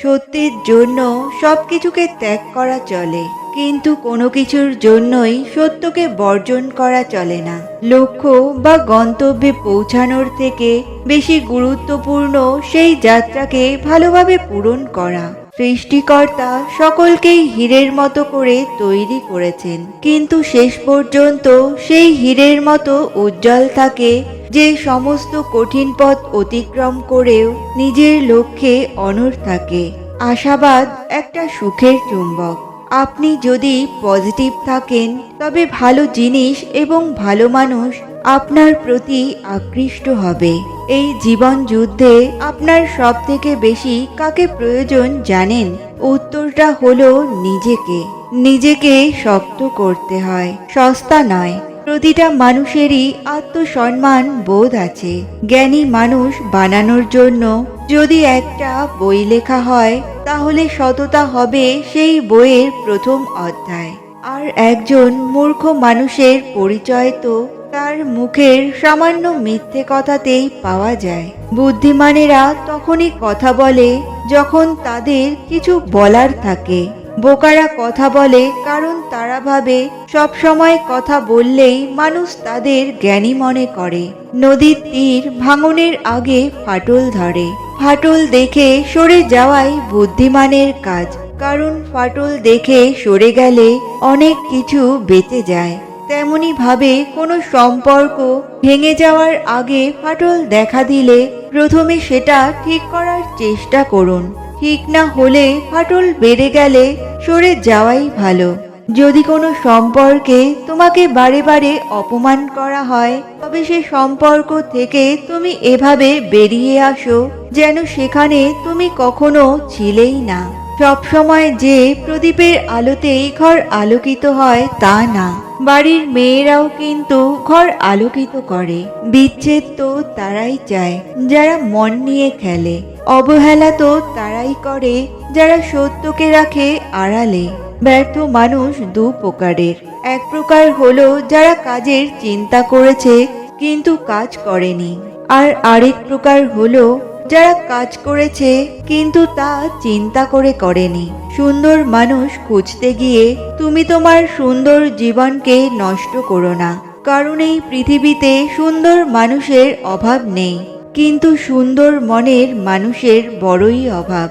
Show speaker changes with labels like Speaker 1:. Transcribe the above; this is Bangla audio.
Speaker 1: সত্যের জন্য সবকিছুকে ত্যাগ করা চলে, কিন্তু কোনো কিছুর জন্যই সত্যকে বর্জন করা চলে না। লক্ষ্য বা গন্তব্যে পৌঁছানোর থেকে বেশি গুরুত্বপূর্ণ সেই যাত্রাকে ভালোভাবে পূরণ করা। সৃষ্টিকর্তা সকলকেই হীরের মতো করে তৈরি করেছেন, কিন্তু শেষ পর্যন্ত সেই হীরের মতো উজ্জ্বল থাকে যে সমস্ত কঠিন পথ অতিক্রম করেও নিজের লক্ষ্যে অনড় থাকে। আশাবাদ একটা সুখের চুম্বক। আপনি যদি পজিটিভ থাকেন, তবে ভালো জিনিস এবং ভালো মানুষ আপনার প্রতি আকৃষ্ট হবে। এই জীবন যুদ্ধে আপনার সব থেকে বেশি কাকে প্রয়োজন জানেন? উত্তরটা হলো নিজেকে। নিজেকে শক্ত করতে হয়, সস্তা নয়। প্রতিটা মানুষেরই আত্মসম্মান বোধ আছে। জ্ঞানী মানুষ বানানোর জন্য যদি একটা বই লেখা হয়, তাহলে সততা হবে সেই বইয়ের প্রথম অধ্যায়। আর একজন মূর্খ মানুষের পরিচয় তো তার মুখের সামান্য মিথ্যে কথাতেই পাওয়া যায়। বুদ্ধিমানেরা তখনই কথা বলে যখন তাদের কিছু বলার থাকে। বোকারা কথা বলে কারণ তারা ভাবে সব সময় কথা বললেই মানুষ তাদের জ্ঞানী মনে করে। নদীর তীর ভাঙনের আগে ফাটল ধরে। ফাটল দেখে সরে যাওয়াই বুদ্ধিমানের কাজ, কারণ ফাটল দেখে সরে গেলে অনেক কিছু বেঁচে যায়। তেমনি ভাবে কোনো সম্পর্ক ভেঙে যাওয়ার আগে ফাটল দেখা দিলে প্রথমে সেটা ঠিক করার চেষ্টা করুন। ঠিক না হলে ফাটল বেড়ে গেলে সরে যাওয়াই ভালো। যদি কোনো সম্পর্কে তোমাকে বারে বারে অপমান করা হয়, তবে সে সম্পর্ক থেকে তুমি এভাবে বেরিয়ে আসো যেন সেখানে তুমি কখনো ছিলেই না। সবসময় যে প্রদীপের আলোতেই ঘর আলোকিত হয় তা না। বাড়ির মেয়েরাও কিন্তু ঘর আলোকিত করে। বিচ্ছেদ তো তারাই চায় যারা মন নিয়ে খেলে। অবহেলা তো তারাই করে যারা সত্যকে রাখে আড়ালে। ব্যর্থ মানুষ দু প্রকারের। এক প্রকার হলো যারা কাজের চিন্তা করেছে কিন্তু কাজ করেনি, আর আরেক প্রকার হলো যারা কাজ করেছে কিন্তু তা চিন্তা করে করেনি। সুন্দর মানুষ খুঁজতে গিয়ে তুমি তোমার সুন্দর জীবনকে নষ্ট করো না, কারণ এই পৃথিবীতে সুন্দর মানুষের অভাব নেই, কিন্তু সুন্দর মনের মানুষের বড়ই অভাব।